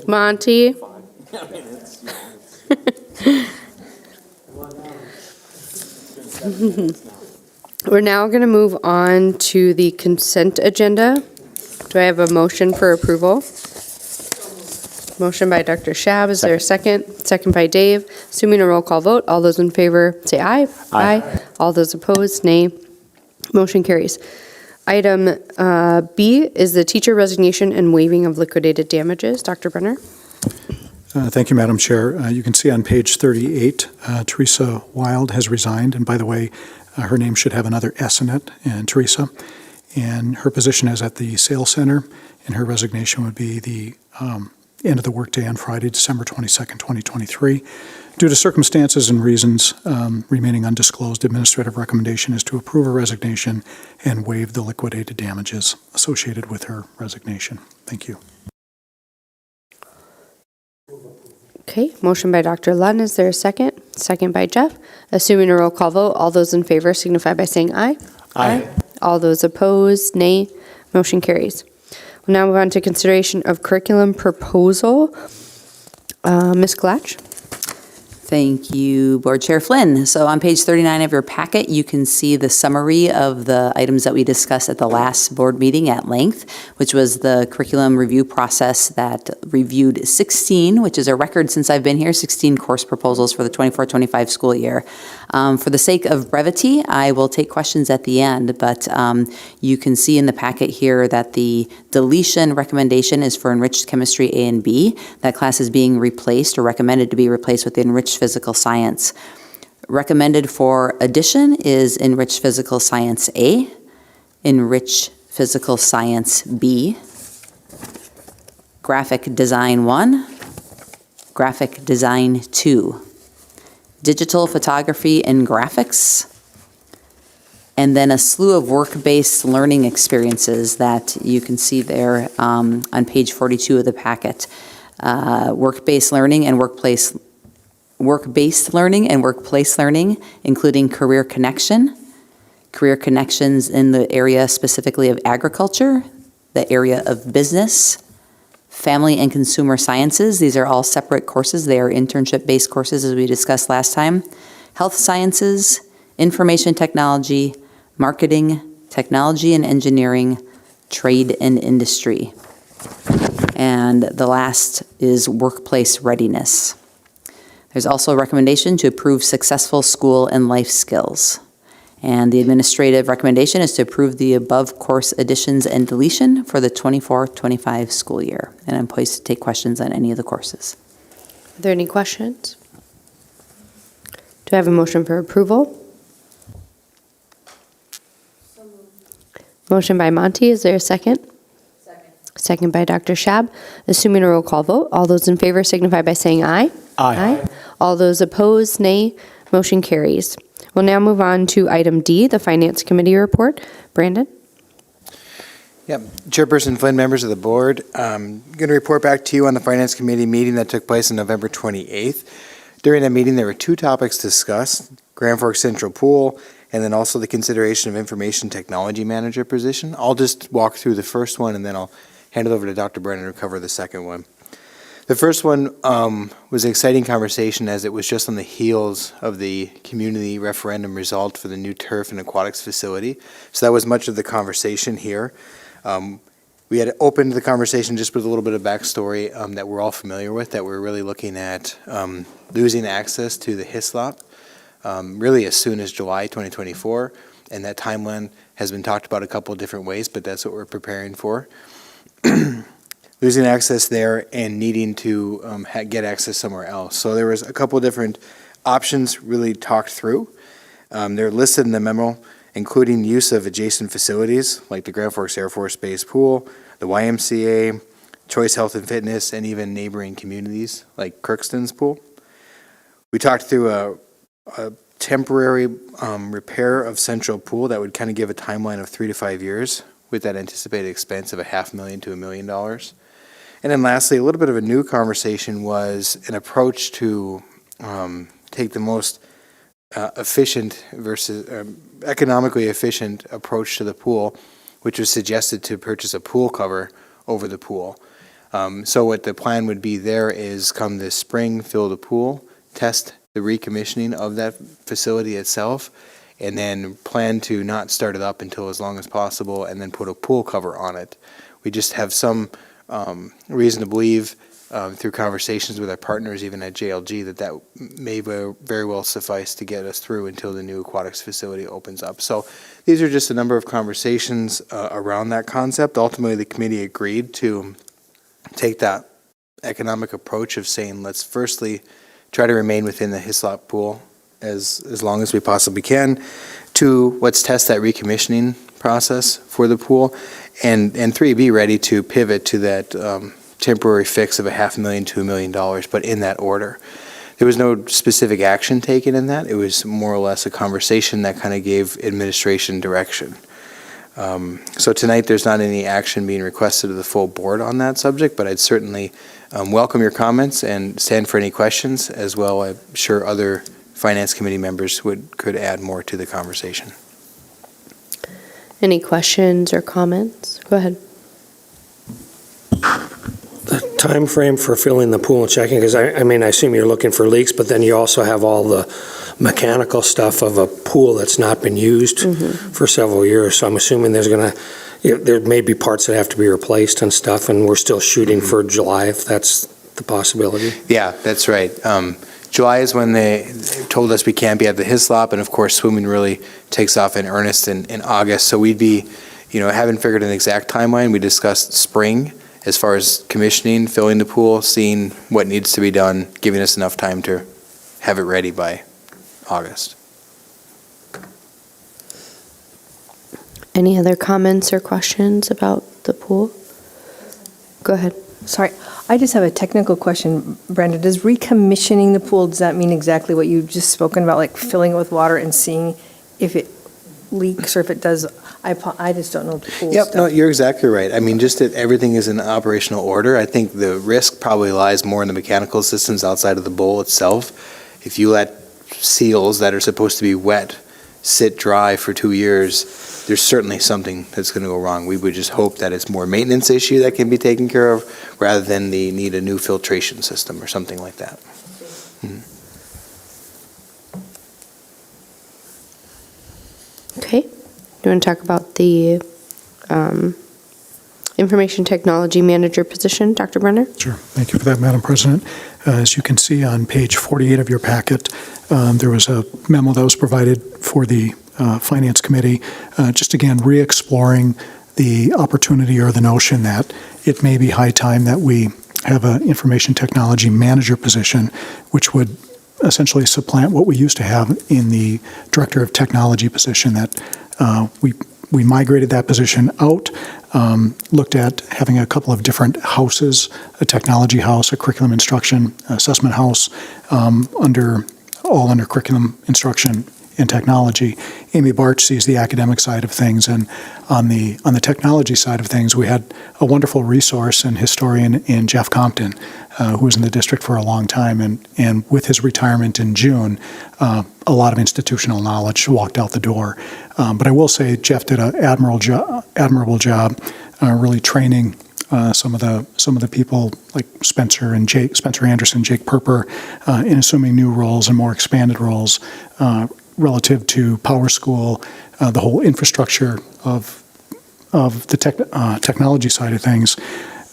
Monty. We're now going to move on to the consent agenda. Do I have a motion for approval? Motion by Dr. Shab. Is there a second? Second by Dave. Assuming a roll call vote, all those in favor say aye. Aye. All those opposed, nay. Motion carries. Item B is the teacher resignation and waiving of liquidated damages. Dr. Brenner? Thank you, Madam Chair. You can see on page 38, Teresa Wild has resigned, and by the way, her name should have another S in it, and Teresa. And her position is at the sales center, and her resignation would be the end of the workday on Friday, December 22nd, 2023. Due to circumstances and reasons remaining undisclosed, administrative recommendation is to approve her resignation and waive the liquidated damages associated with her resignation. Thank you. Okay, motion by Dr. Lund. Is there a second? Second by Jeff. Assuming a roll call vote, all those in favor signify by saying aye. Aye. All those opposed, nay. Motion carries. We'll now move on to consideration of curriculum proposal. Ms. Glatch? Thank you, Board Chair Flynn. So on page 39 of your packet, you can see the summary of the items that we discussed at the last board meeting at length, which was the curriculum review process that reviewed 16, which is a record since I've been here, 16 course proposals for the 24-25 school year. For the sake of brevity, I will take questions at the end, but you can see in the packet here that the deletion recommendation is for enriched chemistry A and B. That class is being replaced or recommended to be replaced with enriched physical science. Recommended for addition is enriched physical science A, enriched physical science B, graphic design 1, graphic design 2, digital photography and graphics, and then a slew of work-based learning experiences that you can see there on page 42 of the packet. Work-based learning and workplace learning, including career connections in the area specifically of agriculture, the area of business, family and consumer sciences. These are all separate courses. They are internship-based courses, as we discussed last time. Health sciences, information technology, marketing, technology and engineering, trade and industry. And the last is workplace readiness. There's also a recommendation to approve successful school and life skills. And the administrative recommendation is to approve the above course additions and deletion for the 24-25 school year. And I'm poised to take questions on any of the courses. Are there any questions? Do I have a motion for approval? Motion by Monty. Is there a second? Second by Dr. Shab. Assuming a roll call vote, all those in favor signify by saying aye. Aye. All those opposed, nay. Motion carries. We'll now move on to item D, the Finance Committee report. Brandon? Yep. Chairperson Flynn, members of the board, I'm going to report back to you on the Finance Committee meeting that took place on November 28th. During that meeting, there were two topics discussed, Grand Forks Central Pool, and then also the consideration of Information Technology Manager position. I'll just walk through the first one, and then I'll hand it over to Dr. Brennan to cover the second one. The first one was an exciting conversation as it was just on the heels of the community referendum result for the new turf and aquatics facility. So that was much of the conversation here. We had opened the conversation just with a little bit of backstory that we're all familiar with, that we're really looking at losing access to the Hislop really as soon as July 2024. And that timeline has been talked about a couple of different ways, but that's what we're preparing for. Losing access there and needing to get access somewhere else. So there was a couple of different options really talked through. They're listed in the memo, including use of adjacent facilities like the Grand Forks Air Force Base Pool, the YMCA, Choice Health and Fitness, and even neighboring communities like Crookston's Pool. We talked through a temporary repair of Central Pool that would kind of give a timeline of 3 to 5 years with that anticipated expense of $500,000 to $1 million. And then lastly, a little bit of a new conversation was an approach to take the most efficient versus economically efficient approach to the pool, which was suggested to purchase a pool cover over the pool. So what the plan would be there is come this spring, fill the pool, test the recommissioning of that facility itself, and then plan to not start it up until as long as possible, and then put a pool cover on it. We just have some reason to believe through conversations with our partners, even at JLG, that may very well suffice to get us through until the new aquatics facility opens up. So these are just a number of conversations around that concept. Ultimately, the committee agreed to take that economic approach of saying, let's firstly try to remain within the Hislop pool as long as we possibly can, to let's test that recommissioning process for the pool, and three, be ready to pivot to that temporary fix of $500,000 to $1 million, but in that order. There was no specific action taken in that. It was more or less a conversation that kind of gave administration direction. So tonight there's not any action being requested of the full board on that subject, but I'd certainly welcome your comments and stand for any questions as well. I'm sure other Finance Committee members could add more to the conversation. Any questions or comments? Go ahead. The time frame for filling the pool and checking, because I mean, I assume you're looking for leaks, but then you also have all the mechanical stuff of a pool that's not been used for several years. So I'm assuming there may be parts that have to be replaced and stuff, and we're still shooting for July, if that's the possibility. Yeah, that's right. July is when they told us we can't be at the Hislop, and of course swimming really takes off in earnest in August. So we'd be, haven't figured an exact timeline. We discussed spring as far as commissioning, filling the pool, seeing what needs to be done, giving us enough time to have it ready by August. Any other comments or questions about the pool? Go ahead. Sorry, I just have a technical question, Brenda. Does recommissioning the pool, does that mean exactly what you've just spoken about, like filling it with water and seeing if it leaks or if it does? I just don't know the pool Yep, stuff. no, you're exactly right. I mean, just that everything is in operational order. I think the risk probably lies more in the mechanical systems outside of the bowl itself. If you let seals that are supposed to be wet sit dry for 2 years, there's certainly something that's going to go wrong. We would just hope that it's more maintenance issue that can be taken care of rather than the need a new filtration system or something like that. Okay. Do you want to talk about the Information Technology Manager position, Dr. Brenner? Sure. Thank you for that, Madam President. As you can see on page 48 of your packet, there was a memo that was provided for the Finance Committee, just again re-exploring the opportunity or the notion that it may be high time that we have an Information Technology Manager position, which would essentially supplant what we used to have in the Director of Technology position. That we migrated that position out, looked at having a couple of different houses, a technology house, a curriculum instruction assessment house, all under curriculum instruction and technology. Amy Barch sees the academic side of things, and on the technology side of things, we had a wonderful resource and historian in Jeff Compton, who was in the district for a long time, and with his retirement in June, a lot of institutional knowledge walked out the door. But I will say Jeff did an admirable job really training some of the people like Spencer Anderson, Jake Perper, in assuming new roles and more expanded roles relative to Power School, the whole infrastructure of the technology side of things.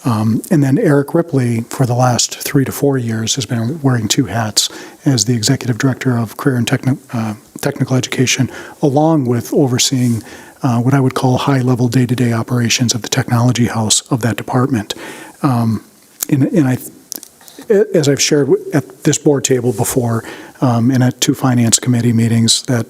And then Eric Ripley, for the last 3 to 4 years, has been wearing 2 hats as the Executive Director of Career and Technical Education, along with overseeing what I would call high-level day-to-day operations of the technology house of that department. As I've shared at this board table before and at 2 Finance Committee meetings, that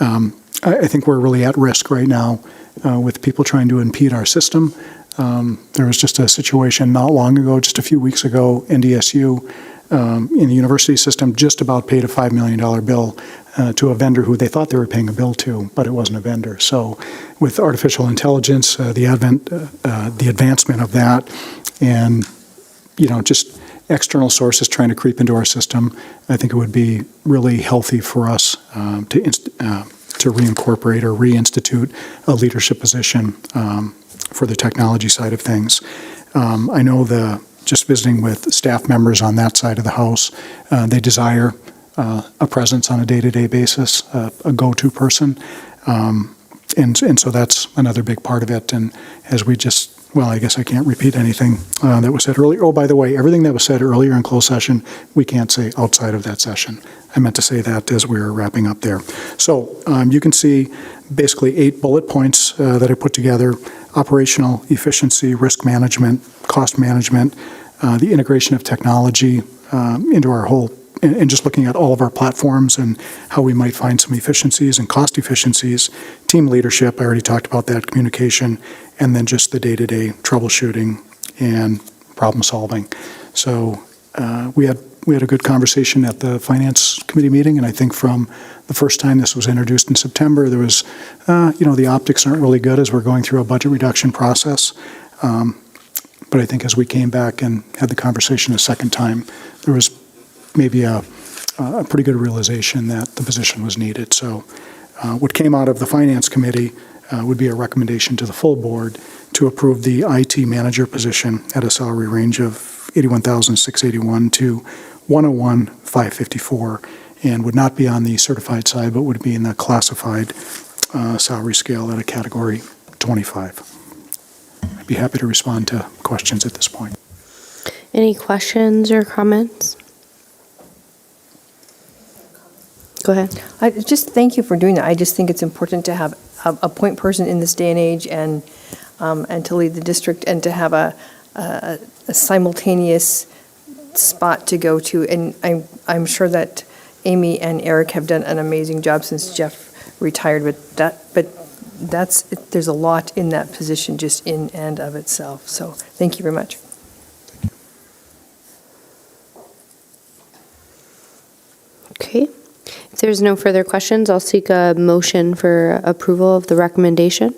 I think we're really at risk right now with people trying to impede our system. There was just a situation not long ago, just a few weeks ago, NDSU in the university system just about paid a $5 million bill to a vendor who they thought they were paying a bill to, but it wasn't a vendor. So with artificial intelligence, the advancement of that, and just external sources trying to creep into our system. I think it would be really healthy for us to reincorporate or reinstitute a leadership position for the technology side of things. I know just visiting with staff members on that side of the house, they desire a presence on a day-to-day basis, a go-to person. And so that's another big part of it. And as we I guess I can't repeat anything that was said earlier. Oh, by the way, everything that was said earlier in closed session, we can't say outside of that session. I meant to say that as we were wrapping up there. So you can see basically 8 bullet points that I put together: operational efficiency, risk management, cost management, the integration of technology into our whole, and just looking at all of our platforms and how we might find some efficiencies and cost efficiencies, team leadership, I already talked about that, communication, and then just the day-to-day troubleshooting and problem solving. So we had a good conversation at the Finance Committee meeting, and I think from the first time this was introduced in September, there was, the optics aren't really good as we're going through a budget reduction process. But I think as we came back and had the conversation a second time, there was maybe a pretty good realization that the position was needed. So what came out of the Finance Committee would be a recommendation to the full board to approve the IT manager position at a salary range of $81,681 to $101,554, and would not be on the certified side, but would be in the classified salary scale at a category 25. I'd be happy to respond to questions at this point. Any questions or comments? Go ahead. I just thank you for doing that. I just think it's important to have a point person in this day and age, and to lead the district, and to have a simultaneous spot to go to. And I'm sure that Amy and Eric have done an amazing job since Jeff retired. But there's a lot in that position just in and of itself. So thank you very much. Okay. If there's no further questions, I'll seek a motion for approval of the recommendation.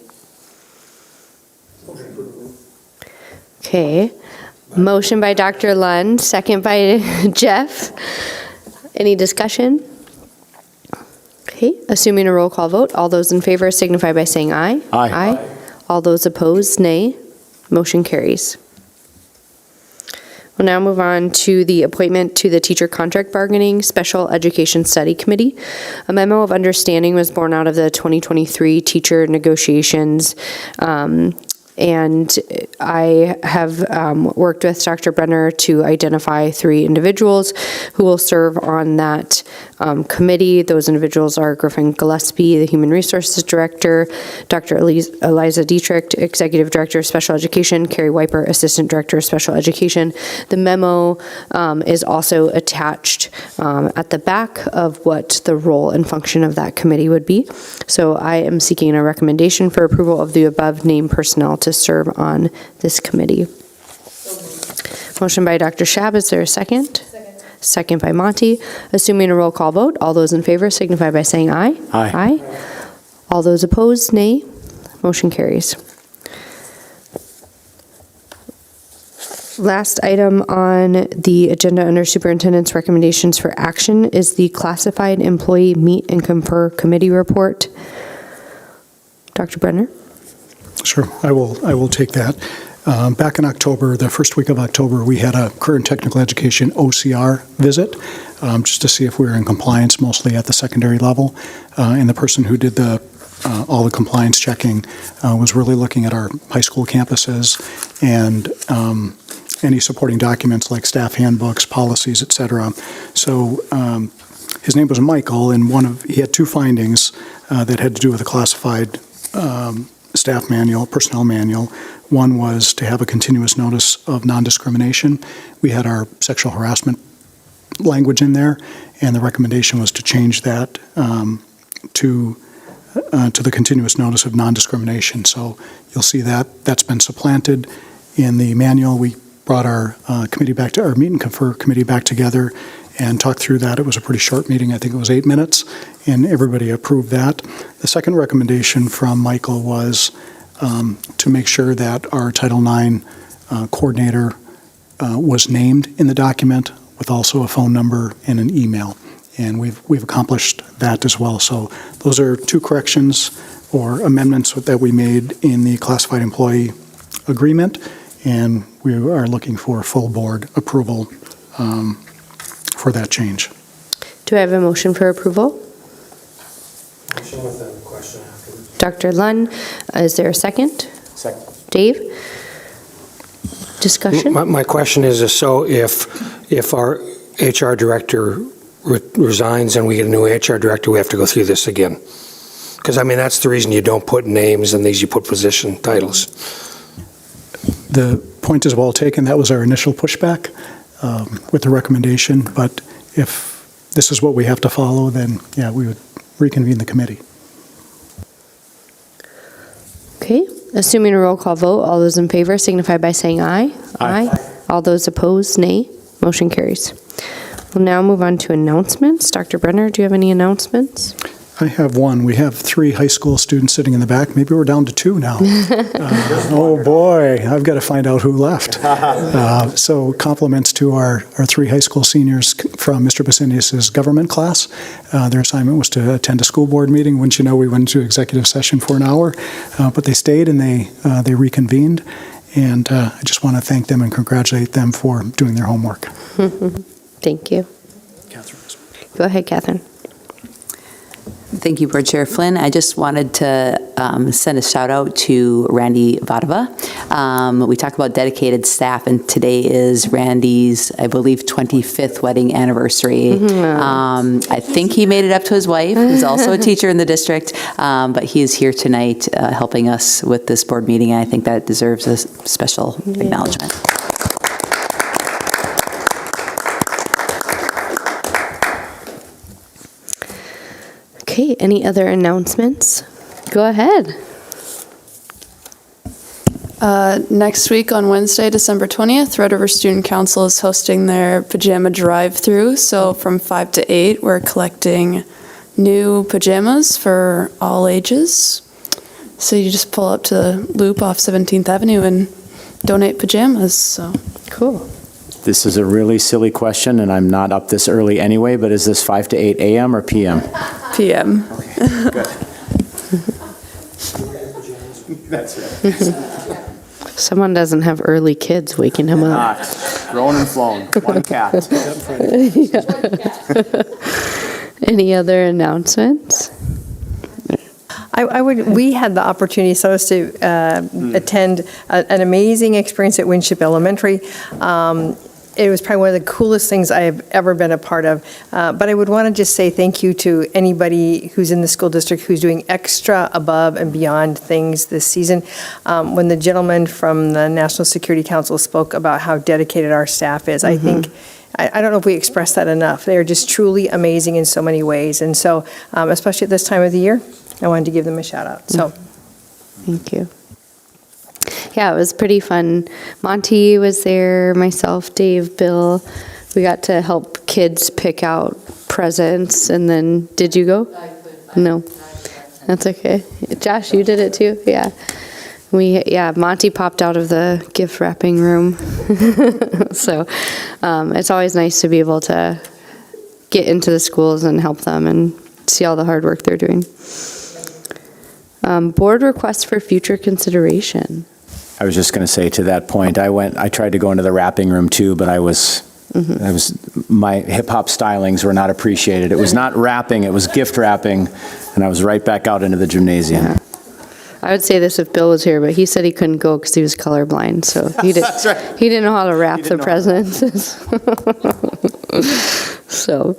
Okay. Motion by Dr. Lund, second by Jeff. Any discussion? Okay. Assuming a roll call vote, all those in favor signify by saying aye. Aye. Aye. All those opposed, nay. Motion carries. We'll now move on to the appointment to the Teacher Contract Bargaining Special Education Study Committee. A memo of understanding was born out of the 2023 teacher negotiations, and I have worked with Dr. Brenner to identify 3 individuals who will serve on that committee. Those individuals are Griffin Gillespie, the Human Resources Director, Dr. Eliza Dietrich, Executive Director of Special Education, Carrie Wiper, Assistant Director of Special Education. The memo is also attached at the back of what the role and function of that committee would be. So I am seeking a recommendation for approval of the above named personnel to serve on this committee. Motion by Dr. Shab, is there a second? Second by Monty. Assuming a roll call vote, all those in favor signify by saying aye. Aye. Aye. All those opposed, nay. Motion carries. Last item on the agenda under Superintendent's recommendations for action is the Classified Employee Meet and Confer Committee Report. Dr. Brenner? Sure, I will take that. Back in October, the first week of October, we had a Career and Technical Education OCR visit, just to see if we were in compliance, mostly at the secondary level. And the person who did all the compliance checking was really looking at our high school campuses and any supporting documents like staff handbooks, policies, et cetera. So his name was Michael, and he had 2 findings that had to do with the classified staff manual, personnel manual. One was to have a continuous notice of non-discrimination. We had our sexual harassment language in there, and the recommendation was to change that to the continuous notice of non-discrimination. So you'll see that that's been supplanted in the manual. We brought our our meet and confer committee back together and talked through that. It was a pretty short meeting. I think it was 8 minutes, and everybody approved that. The second recommendation from Michael was to make sure that our Title IX coordinator was named in the document with also a phone number and an email. And we've accomplished that as well. So those are two corrections or amendments that we made in the classified employee agreement, and we are looking for full board approval for that change. Do I have a motion for approval? Motion with a question afterwards. Dr. Lund, is there a second? Second. Dave? Discussion? My question is, so if our HR director resigns and we get a new HR director, we have to go through this again? Because, I mean, that's the reason you don't put names in these, you put position titles. The point is well taken. That was our initial pushback with the recommendation, but if this is what we have to follow, then, yeah, we would reconvene the committee. Okay, assuming a roll call vote, all those in favor signify by saying aye. Aye. All those opposed, nay. Motion carries. We'll now move on to announcements. Dr. Brenner, do you have any announcements? I have one. We have 3 high school students sitting in the back. Maybe we're down to 2 now. Oh, boy. I've got to find out who left. So compliments to our 3 high school seniors from Mr. Basinius' government class. Their assignment was to attend a school board meeting. Wouldn't you know, we went to executive session for an hour. But they stayed and they reconvened. And I just want to thank them and congratulate them for doing their homework. Thank you. Catherine. Go ahead, Catherine. Thank you, Board Chair Flynn. I just wanted to send a shout out to Randy Vadova. We talked about dedicated staff, and today is Randy's, I believe, 25th wedding anniversary. I think he made it up to his wife, who's also a teacher in the district, but he is here tonight helping us with this board meeting, and I think that deserves a special acknowledgement. Okay, any other announcements? Go ahead. Next week on Wednesday, December 20th, Red River Student Council is hosting their pajama drive-through. So from 5 to 8, we're collecting new pajamas for all ages. So you just pull up to the loop off 17th Avenue and donate pajamas. So cool. This is a really silly question, and I'm not up this early anyway, but is this 5 to 8 a.m. or p.m.? PM. Okay, good. That's right. Someone doesn't have early kids waking him up. Grown and flown. One cat. Any other announcements? We had the opportunity, so as to attend an amazing experience at Winship Elementary. It was probably one of the coolest things I have ever been a part of. But I would want to just say thank you to anybody who's in the school district who's doing extra above and beyond things this season. When the gentleman from the National Security Council spoke about how dedicated our staff is, I think, I don't know if we express that enough. They are just truly amazing in so many ways. And so, especially at this time of the year, I wanted to give them a shout out. So, thank you. Yeah, it was pretty fun. Monty was there, myself, Dave, Bill. We got to help kids pick out presents. And then, did you go? No. That's okay. Josh, you did it too? Yeah. Monty popped out of the gift wrapping room. So it's always nice to be able to get into the schools and help them and see all the hard work they're doing. Board requests for future consideration. I was just going to say to that point, I tried to go into the wrapping room too, but my hip hop stylings were not appreciated. It was not wrapping, it was gift wrapping, and I was right back out into the gymnasium. Yeah. I would say this if Bill was here, but he said he couldn't go because he was colorblind, so he didn't know how to wrap the presents. So,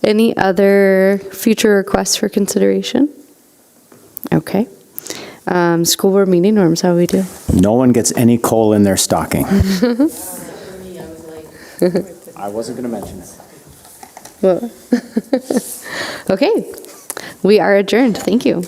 any other future requests for consideration? Okay. School board meeting norms, how do we do? No one gets any coal in their stocking. I wasn't going to mention it. Well, okay. We are adjourned. Thank you.